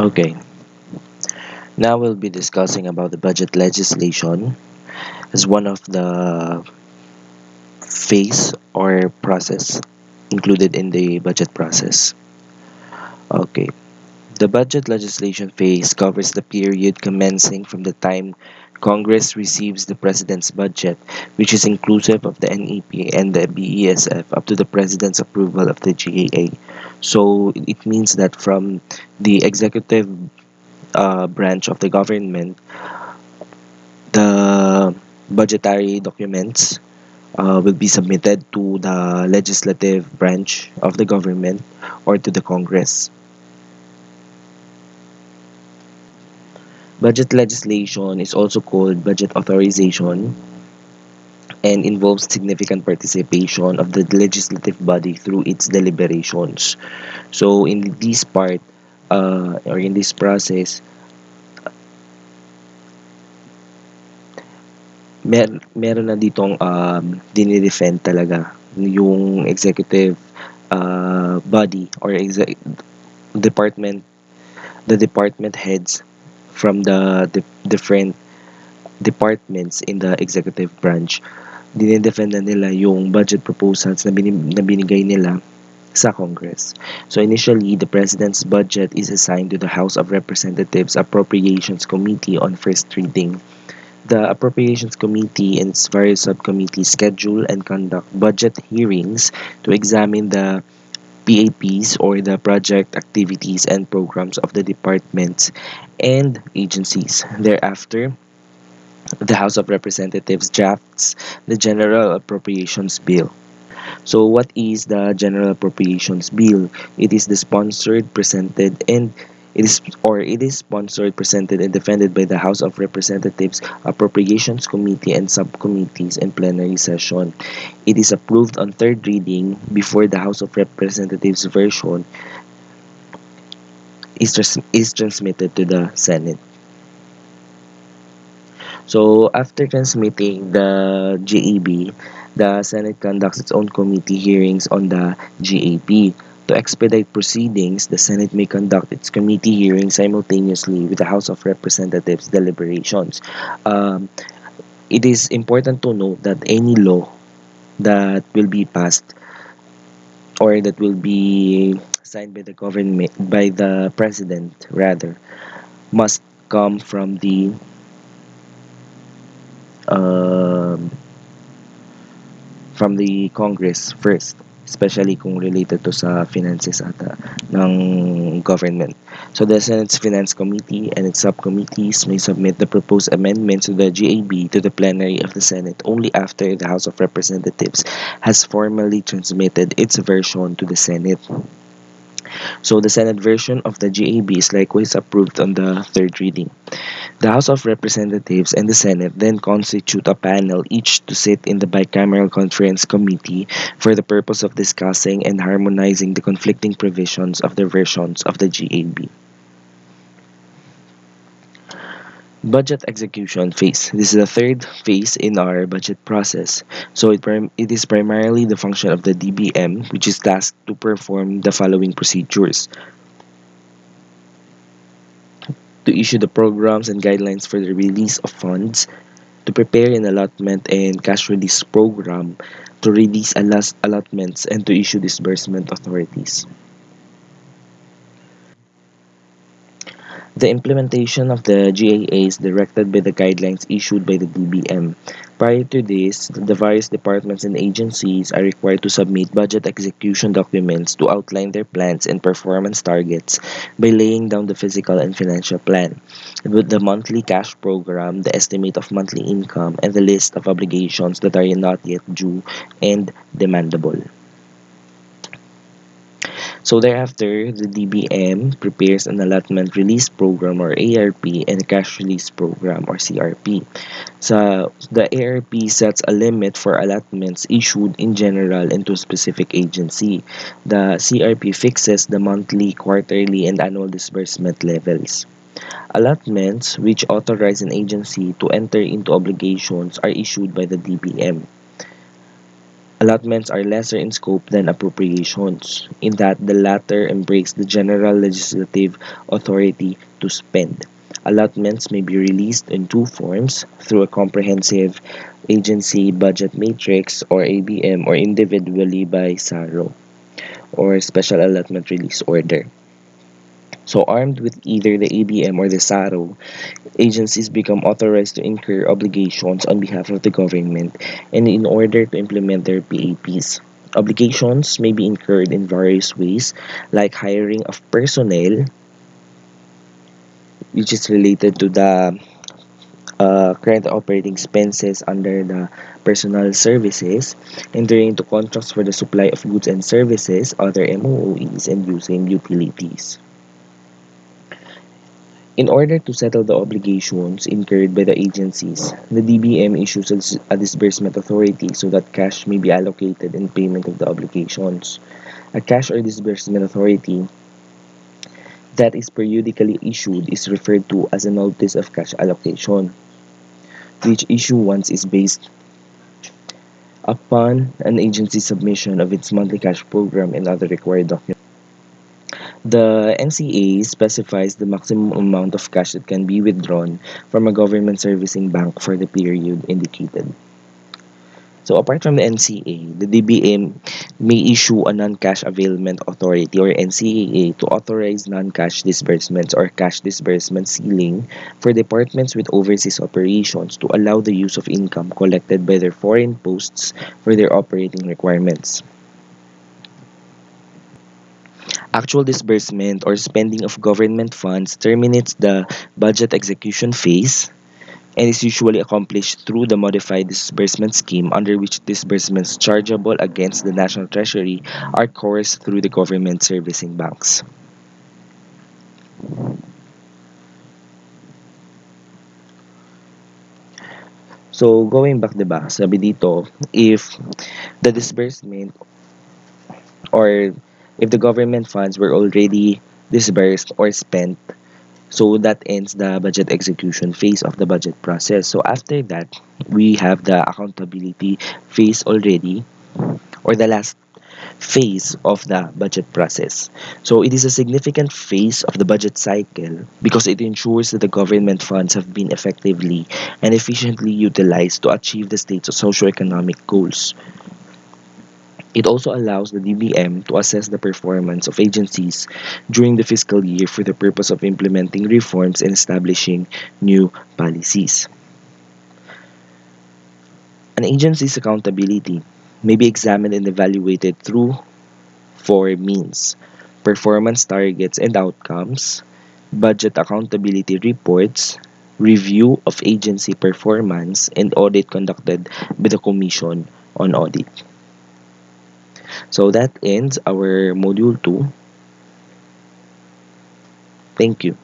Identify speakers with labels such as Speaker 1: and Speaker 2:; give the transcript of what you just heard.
Speaker 1: Okay, now we'll be discussing about the budget legislation as one of the phase or process included in the budget process. Okay, the budget legislation phase covers the period commencing from the time Congress receives the President's budget, which is inclusive of the NEP and the BESF, up to the President's approval of the GAA. So it means that from the executive branch of the government, the budgetary documents will be submitted to the legislative branch of the government or to the Congress. Budget legislation is also called budget authorization and involves significant participation of the legislative body through its deliberations. So in this part or in this process, meron na ditong dinidefend talaga yung executive body or department, the department heads from the different departments in the executive branch. Dinidefend na nila yung budget proposals na binigay nila sa Congress. So initially, the President's budget is assigned to the House of Representatives Appropriations Committee on first reading. The Appropriations Committee and its various subcommittees schedule and conduct budget hearings to examine the PAPs or the project activities and programs of the departments and agencies. Thereafter, the House of Representatives drafts the General Appropriations Bill. So what is the General Appropriations Bill? It is the sponsored, presented, and it is sponsored, presented, and defended by the House of Representatives Appropriations Committee and subcommittees in plenary session. It is approved on third reading before the House of Representatives version is transmitted to the Senate. So after transmitting the GAB, the Senate conducts its own committee hearings on the GAP. To expedite proceedings, the Senate may conduct its committee hearings simultaneously with the House of Representatives deliberations. Um, it is important to note that any law that will be passed or that will be signed by the government, by the president rather, must come um, from the Congress first, especially kung related to sa finances ata ng government. So the Senate's Finance Committee and its subcommittees may submit the proposed amendments to the GAB to the plenary of the Senate only after the House of Representatives has formally transmitted its version to the Senate. So the Senate version of the GAB is likewise approved on the third reading. The House of Representatives and the Senate then constitute a panel each to sit in the bicameral conference committee for the purpose of discussing and harmonizing the conflicting provisions of the versions of the GAB. Budget execution phase. This is the third phase in our budget process. So it is primarily the function of the DBM, which is tasked to perform the following procedures: to issue the programs and guidelines for the release of funds, to prepare an allotment and cash release program, to release allotments, and to issue disbursement authorities. The implementation of the GAA is directed by the guidelines issued by the DBM. Prior to this, the various departments and agencies are required to submit budget execution documents to outline their plans and performance targets by laying down the physical and financial plan, with the monthly cash program, the estimate of monthly income, and the list of obligations that are not yet due and demandable. So thereafter, the DBM prepares an allotment release program or ARP and a cash release program or CRP. So the ARP sets a limit for allotments issued in general and to a specific agency. The CRP fixes the monthly, quarterly, and annual disbursement levels. Allotments, which authorize an agency to enter into obligations, are issued by the DBM. Allotments are lesser in scope than appropriations, in that the latter embrace the general legislative authority to spend. Allotments may be released in two forms: through a comprehensive agency budget matrix or ABM, or individually by SARO or Special Allotment Release Order. So, armed with either the ABM or the SARO, agencies become authorized to incur obligations on behalf of the government and in order to implement their PAPs. Obligations may be incurred in various ways, like hiring of personnel, which is related to the current operating expenses under the personal services, entering into contracts for the supply of goods and services, other MOOEs, and using utilities. In order to settle the obligations incurred by the agencies, the DBM issues a disbursement authority so that cash may be allocated in payment of the obligations. A cash or disbursement authority that is periodically issued is referred to as a notice of cash allocation, which issuance is based upon an agency submission of its monthly cash program and other required documents. The NCA specifies the maximum amount of cash that can be withdrawn from a government servicing bank for the period indicated. So apart from the NCA, the DBM may issue a non-cash availment authority or NCAA to authorize non-cash disbursements or cash disbursement ceiling for departments with overseas operations to allow the use of income collected by their foreign posts for their operating requirements. Actual disbursement or spending of government funds terminates the budget execution phase and is usually accomplished through the modified disbursement scheme, under which disbursements chargeable against the national treasury are coursed through the government servicing banks. So going back, 'di ba? Sabi dito, if the disbursement or if the government funds were already disbursed or spent, so that ends the budget execution phase of the budget process. So after that, we have the accountability phase already, or the last phase of the budget process. So it is a significant phase of the budget cycle because it ensures that the government funds have been effectively and efficiently utilized to achieve the state's socioeconomic goals. It also allows the DBM to assess the performance of agencies during the fiscal year for the purpose of implementing reforms and establishing new policies. An agency's accountability may be examined and evaluated through four means: performance targets and outcomes, budget accountability reports, review of agency performance, and audit conducted by the Commission on Audit. So that ends our Module 2. Thank you.